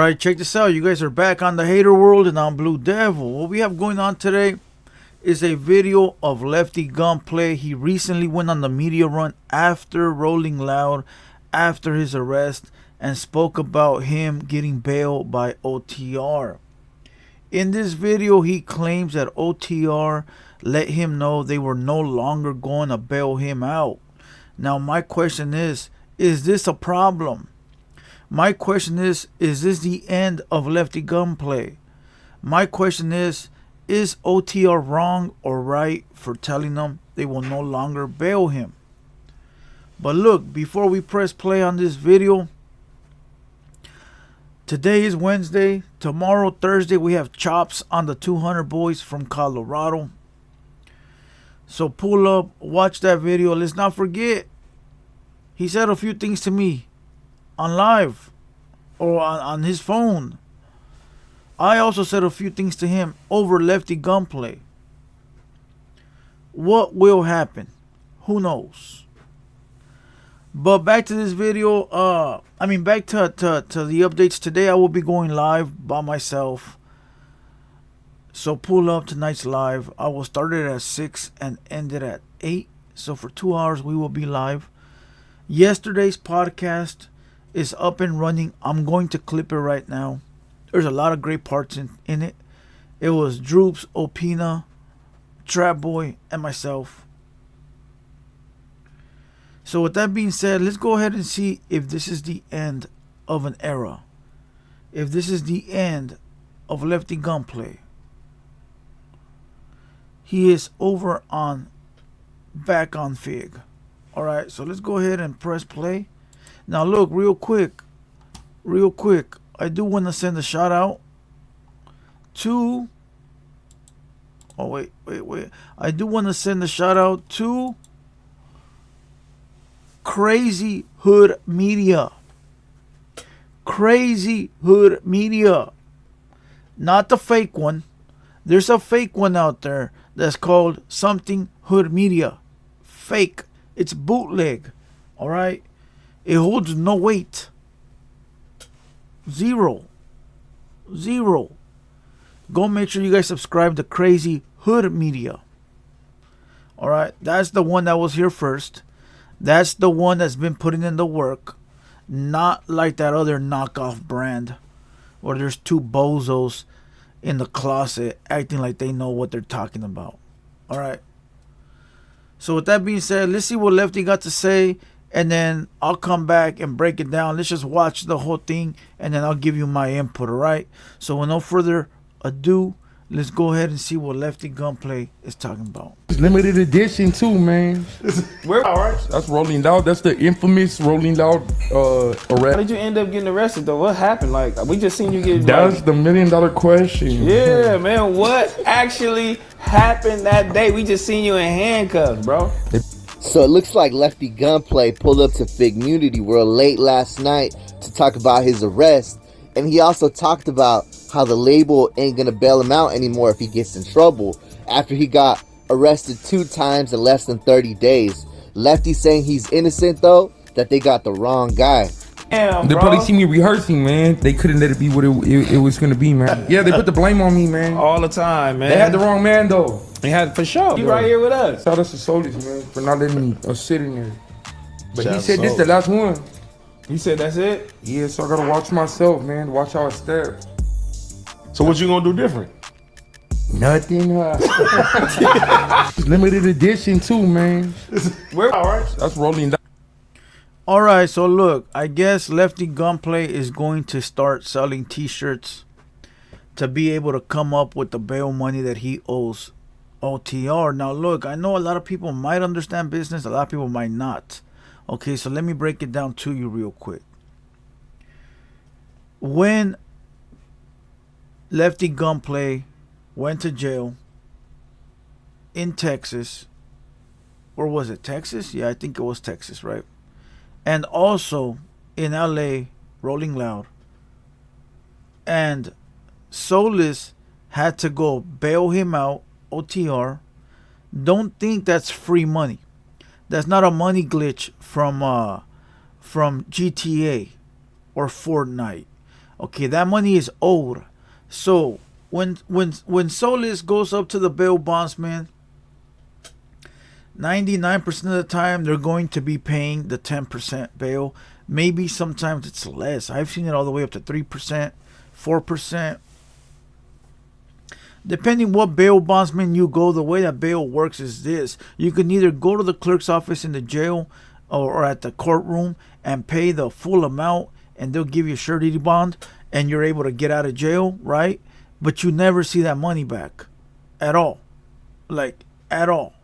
Alright, check this out. You guys are back on the Hater World and I'm Blue Devil. What we have going on today is a video of Lefty Gunplay. He recently went on the media run after Rolling Loud, after his arrest, and spoke about him getting bailed by OTR. In this video, he claims that OTR let him know they were no longer going to bail him out. Now, my question is this a problem? My question is this the end of Lefty Gunplay? My question is OTR wrong or right for telling them they will no longer bail him? But look, before we press play on this video, today is Wednesday. Tomorrow, Thursday, we have chops on the 200 boys from Colorado. So pull up, watch that video. Let's not forget, he said a few things to me on live or on his phone. I also said a few things to him over Lefty Gunplay. What will happen? Who knows? But back to this video. Back to the updates. Today I will be going live by myself. So pull up tonight's live. I will start it at 6 and end it at 8. So for 2 hours we will be live. Yesterday's podcast is up and running. I'm going to clip it right now. There's a lot of great parts in it. It was Droops, Opina, Trap Boy, and myself. So with that being said, let's go ahead and see if this is the end of an era. If this is the end of Lefty Gunplay. He is over on back on Fig. Alright, so let's go ahead and press play. Now look, real quick, I do want to send a shout out to, I do want to send a shout out to Crazy Hood Media. Crazy Hood Media. Not the fake one. There's a fake one out there that's called something Hood Media. Fake. It's bootleg. Alright? It holds no weight. Zero. Go make sure you guys subscribe to Crazy Hood Media. Alright? That's the one that was here first. That's the one that's been putting in the work. Not like that other knockoff brand where there's two bozos in the closet acting like they know what they're talking about. Alright? So with that being said, let's see what Lefty got to say, and then I'll come back and break it down. Let's just watch the whole thing, and then I'll give you my input, alright? So with no further ado, let's go ahead and see what Lefty Gunplay is talking about. It's limited edition too, man. Where? All right. That's Rolling Loud. That's the infamous Rolling Loud arrest. How did you end up getting arrested though? What happened? Like, we just seen you get. That's the $1 million question. Yeah, man. What actually happened that day? We just seen you in handcuffs, bro. So it looks like Lefty Gunplay pulled up to Figmunity World late last night to talk about his arrest, and he also talked about how the label ain't gonna bail him out anymore if he gets in trouble after he got arrested 2 times in less than 30 days. Lefty saying he's innocent though, that they got the wrong guy. Damn, They bro. probably see me rehearsing, man. They couldn't let it be what it was gonna be, man. Yeah, they put the blame on me, man. All the time, man. They had the wrong man though. They had for sure. You right here with us. Shout out to Solis, man, for not letting me sit in there. But Shout he out said to this the last one. You said that's it? Yeah, so I gotta watch myself, man. Watch how I step. So what you gonna do different? Nothing. It's limited edition too, man. Where? All right. That's Rolling Loud. Alright, so look, I guess Lefty Gunplay is going to start selling t-shirts to be able to come up with the bail money that he owes OTR. Now look, I know a lot of people might understand business, a lot of people might not. Okay, so let me break it down to you real quick. When Lefty Gunplay went to jail in Texas, or was it Texas? Yeah, I think it was Texas, right? And also in LA, Rolling Loud, and Solis had to go bail him out, OTR. Don't think that's free money. That's not a money glitch from GTA or Fortnite. Okay, that money is owed. So when Solis goes up to the bail bondsman, 99% of the time they're going to be paying the 10% bail. Maybe sometimes it's less. I've seen it all the way up to 3%, 4%. Depending what bail bondsman you go, the way that bail works is this. You can either go to the clerk's office in the jail or at the courtroom and pay the full amount, and they'll give you a surety bond and you're able to get out of jail, right? But you never see that money back at all. Like, at all.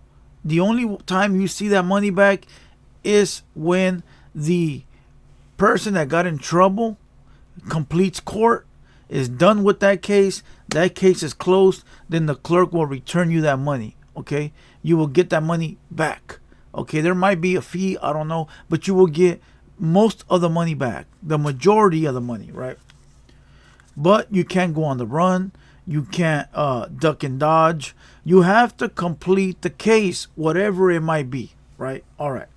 The only time you see that money back is when the person that got in trouble completes court, is done with that case is closed, then the clerk will return you that money, okay? You will get that money back, okay? There might be a fee, I don't know, but you will get most of the money back, the majority of the money, right? But you can't go on the run. You can't duck and dodge. You have to complete the case, whatever it might be, right? All right.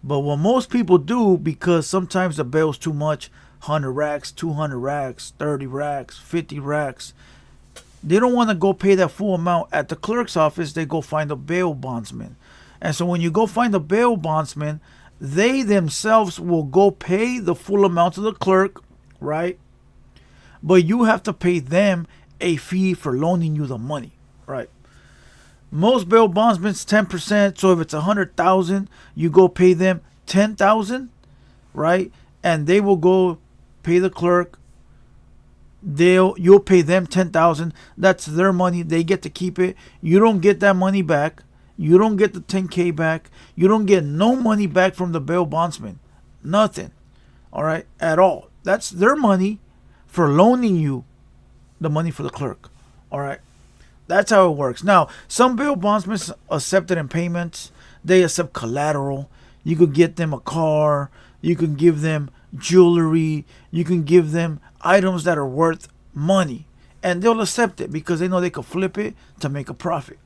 But what most people do, because sometimes the bail's too much, 100 racks, 200 racks, 30 racks, 50 racks, they don't want to go pay that full amount at the clerk's office. They go find a bail bondsman. And so when you go find a bail bondsman, they themselves will go pay the full amount to the clerk, right? But you have to pay them a fee for loaning you the money, right? Most bail bondsmen's 10%. So if it's 100,000, you go pay them 10,000, right? And they will go pay the clerk. You'll pay them 10,000. That's their money. They get to keep it. You don't get that money back. You don't get the 10K back. You don't get no money back from the bail bondsman. Nothing. All right, at all. That's their money for loaning you the money for the clerk. All right. That's how it works. Now, some bail bondsmen accept it in payments. They accept collateral. You could get them a car. You can give them jewelry. You can give them items that are worth money. And they'll accept it because they know they could flip it to make a profit.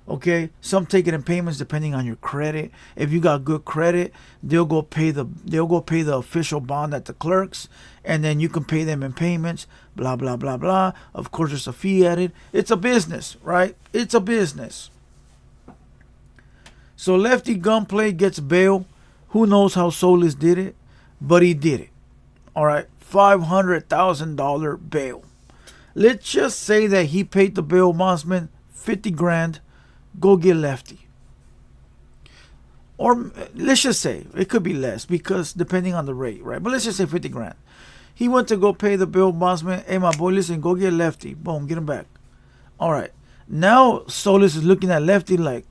Okay, some take it in payments depending on your credit. If you got good credit, they'll go pay the official bond at the clerks, and then you can pay them in payments. Blah blah blah blah. Of course, there's a fee added. It's a business, right? It's a business. So Lefty Gunplay gets bail. Who knows how Solis did it, but he did it. All right, $500,000 bail. Let's just say that he paid the bail bondsman 50 grand. Go get Lefty. Or let's just say it could be less because depending on the rate, right? But let's just say 50 grand. He went to go pay the bail bondsman. Hey, my boy, listen, go get Lefty. Boom, get him back. All right. Now Solis is looking at Lefty like,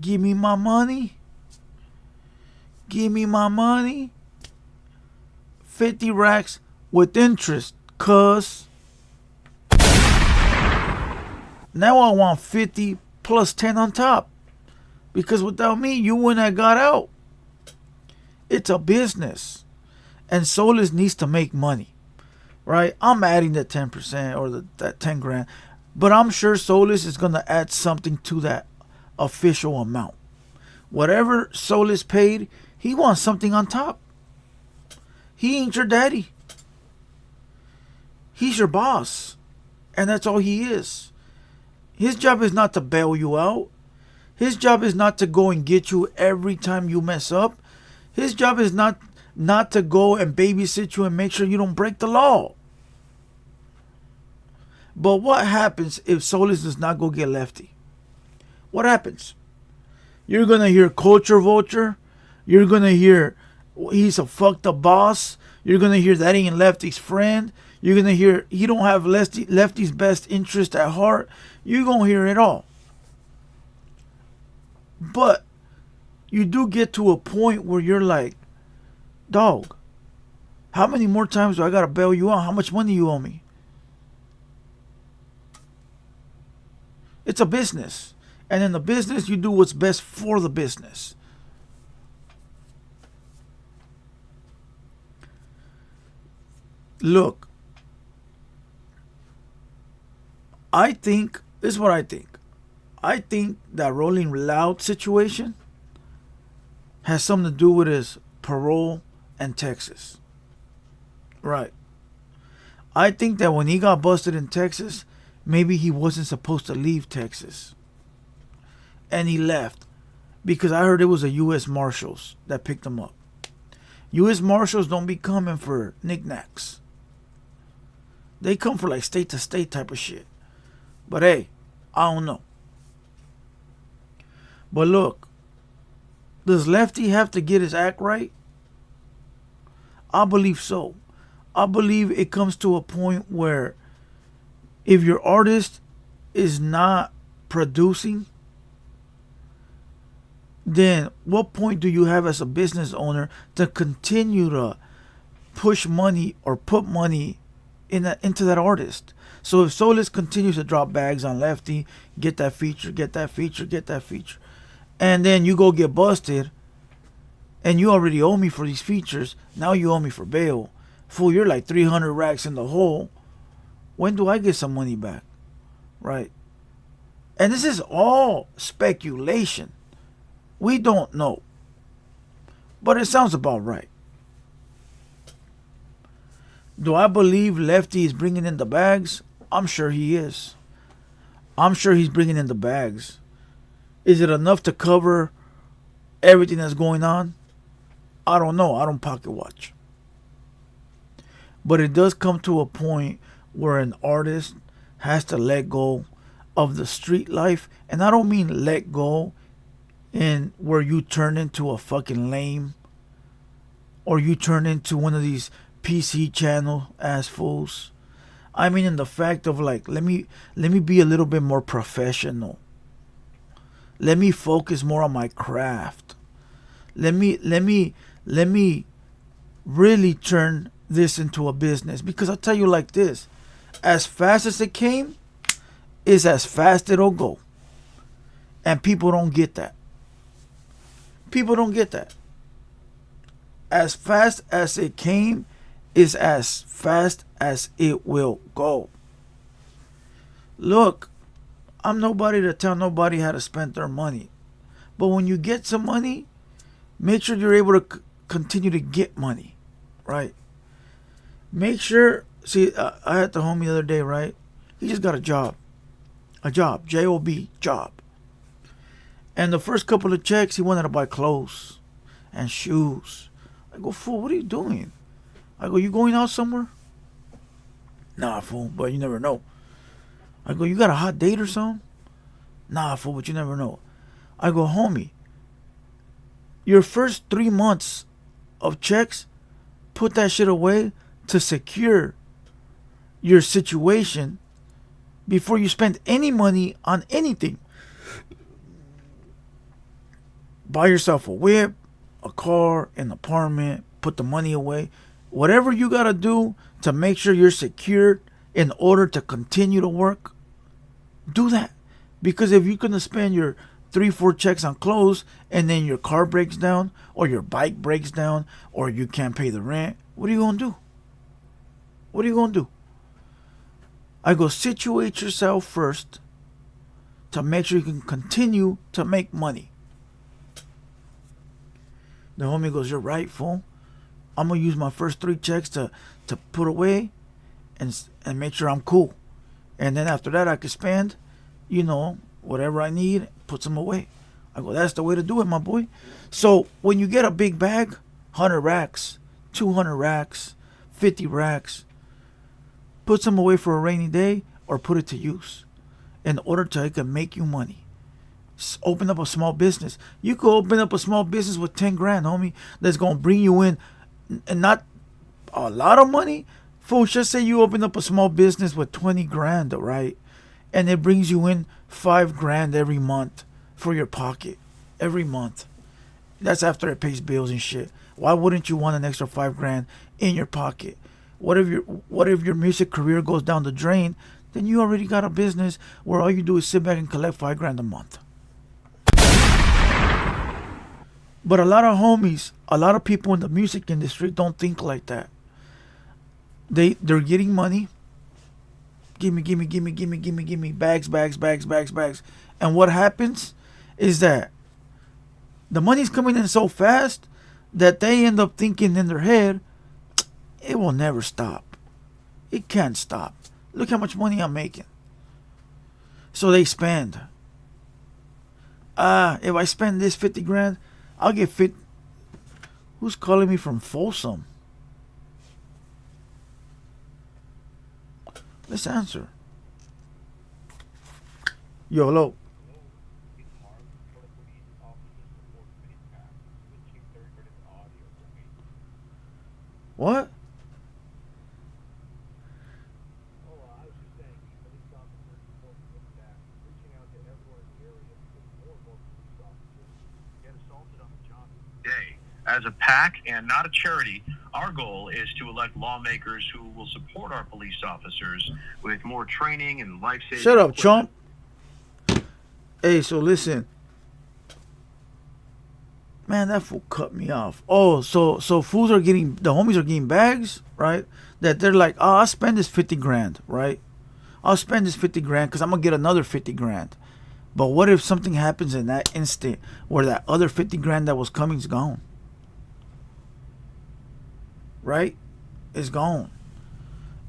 give me my money. Give me my money. 50 racks with interest, cuz. Now I want 50 plus 10 on top. Because without me, you wouldn't have got out. It's a business. And Solis needs to make money. Right? I'm adding the 10% or that 10 grand. But I'm sure Solis is going to add something to that official amount. Whatever Solis paid, he wants something on top. He ain't your daddy. He's your boss. And that's all he is. His job is not to bail you out. His job is not to go and get you every time you mess up. His job is not to go and babysit you and make sure you don't break the law. But what happens if Solis does not go get Lefty? What happens? You're going to hear culture vulture. You're going to hear he's a fucked up boss. You're going to hear that ain't Lefty's friend. You're going to hear he don't have Lefty's best interest at heart. You're going to hear it all. But you do get to a point where you're like, dog, how many more times do I got to bail you out? How much money you owe me? It's a business. And in the business, you do what's best for the business. Look, I think, this is what I think. I think that Rolling Loud situation has something to do with his parole and Texas. Right. I think that when he got busted in Texas, maybe he wasn't supposed to leave Texas. And he left. Because I heard it was a U.S. Marshals that picked him up. U.S. Marshals don't be coming for knickknacks. They come for like state to state type of shit. But hey, I don't know. But look, does Lefty have to get his act right? I believe so. I believe it comes to a point where if your artist is not producing, then what point do you have as a business owner to continue to push money or put money into that artist? So if Solis continues to drop bags on Lefty, get that feature, and then you go get busted, and you already owe me for these features, now you owe me for bail. Fool, you're like 300 racks in the hole. When do I get some money back? Right? And this is all speculation. We don't know. But it sounds about right. Do I believe Lefty is bringing in the bags? I'm sure he is. I'm sure he's bringing in the bags. Is it enough to cover everything that's going on? I don't know. I don't pocket watch. But it does come to a point where an artist has to let go of the street life. And I don't mean let go in where you turn into a fucking lame, or you turn into one of these PC channel ass fools. I mean in the fact of like, let me be a little bit more professional. Let me focus more on my craft. Let me really turn this into a business. Because I'll tell you like this, as fast as it came is as fast it'll go. And people don't get that. People don't get that. As fast as it came is as fast as it will go. Look, I'm nobody to tell nobody how to spend their money. But when you get some money, make sure you're able to continue to get money. Right? Make sure, see, I had the homie the other day, right? He just got a job. A job. J-O-B, job. And the first couple of checks, he wanted to buy clothes and shoes. I go, fool, what are you doing? I go, you going out somewhere? Nah, fool, but you never know. I go, you got a hot date or something? Nah, fool, but you never know. I go, homie, your first 3 months of checks, put that shit away to secure your situation before you spend any money on anything. Buy yourself a whip, a car, an apartment, put the money away. Whatever you got to do to make sure you're secured in order to continue to work, do that. Because if you're going to spend your 3-4 checks on clothes and then your car breaks down or your bike breaks down or you can't pay the rent, what are you going to do? What are you going to do? I go, situate yourself first to make sure you can continue to make money. The homie goes, you're right, fool. I'm going to use my first 3 checks to put away and make sure I'm cool. And then after that, I can spend, whatever I need, put some away. I go, that's the way to do it, my boy. So when you get a big bag, 100 racks, 200 racks, 50 racks, put some away for a rainy day or put it to use in order to it can make you money. Open up a small business. You could open up a small business with 10 grand, homie, that's going to bring you in, and not a lot of money. Folks, just say you open up a small business with 20 grand, right? And it brings you in 5 grand every month for your pocket. Every month. That's after it pays bills and shit. Why wouldn't you want an extra 5 grand in your pocket? What if your music career goes down the drain? Then you already got a business where all you do is sit back and collect 5 grand a month. But a lot of homies, a lot of people in the music industry don't think like that. They're getting money. Give me bags. And what happens is that the money's coming in so fast that they end up thinking in their head, it will never stop. It can't stop. Look how much money I'm making. So they spend. If I spend this 50 grand, I'll get fit. Who's calling me from Folsom? Let's answer. Yo, hello. What? As a PAC and not a charity, our goal is to elect lawmakers who will support our police officers with more training and life-saving. Shut up, chump. Hey, so listen. Man, that fool cut me off. Oh, so fools are getting, the homies are getting bags, right? That they're like, oh, I'll spend this 50 grand, right? I'll spend this 50 grand because I'm going to get another 50 grand. But what if something happens in that instant where that other 50 grand that was coming is gone? Right? It's gone.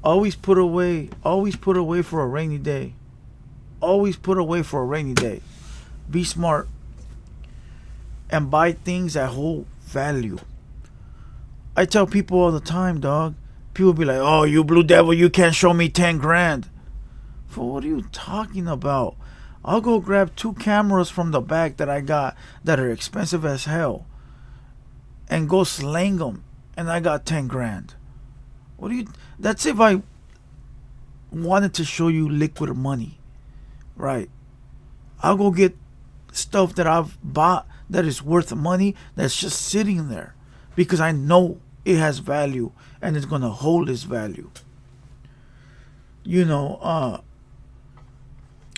Always put away for a rainy day. Always put away for a rainy day. Be smart. And buy things that hold value. I tell people all the time, dog. People be like, oh, you blue devil, you can't show me 10 grand. For what are you talking about? I'll go grab 2 cameras from the back that I got that are expensive as hell. And go slang them. And I got 10 grand. What do you... That's if I wanted to show you liquid money. Right. I'll go get stuff that I've bought that is worth money that's just sitting there. Because I know it has value. And it's going to hold its value. You know,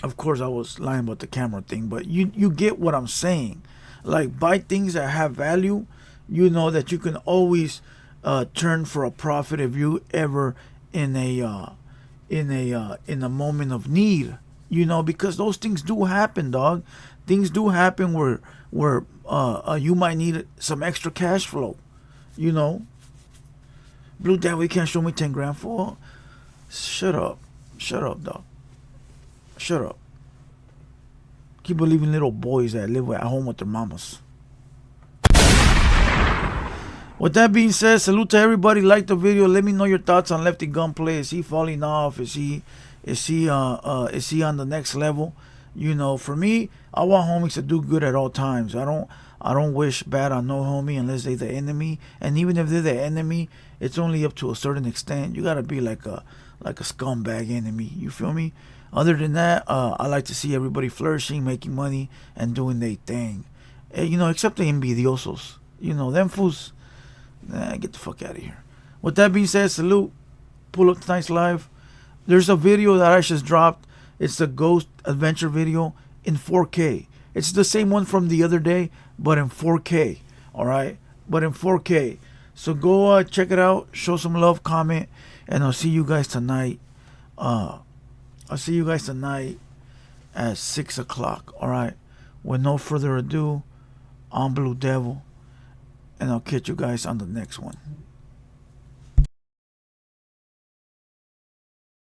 of course I was lying about the camera thing. But you get what I'm saying. Like, buy things that have value. You know that you can always turn for a profit if you ever in a moment of need. You know, because those things do happen, dog. Things do happen where you might need some extra cash flow. You know, Blue Devil, you can't show me 10 grand for. Shut up, dog. Shut up. Keep believing little boys that live at home with their mamas. With that being said, salute to everybody. Like the video. Let me know your thoughts on Lefty Gunplay. Is he falling off? Is he on the next level? You know, for me, I want homies to do good at all times. I don't wish bad on no homie unless they're the enemy. And even if they're the enemy, it's only up to a certain extent. You gotta be like a scumbag enemy. You feel me? Other than that, I like to see everybody flourishing, making money, and doing their thing. You know, except the envidiosos. You know, them fools. Get the fuck out of here. With that being said, salute. Pull up tonight's live. There's a video that I just dropped. It's the Ghost Adventure video in 4K. It's the same one from the other day, but in 4K. Alright? But in 4K. So go check it out. Show some love, comment. And I'll see you guys tonight. I'll see you guys tonight at 6 o'clock. Alright? With no further ado, I'm Blue Devil. And I'll catch you guys on the next one.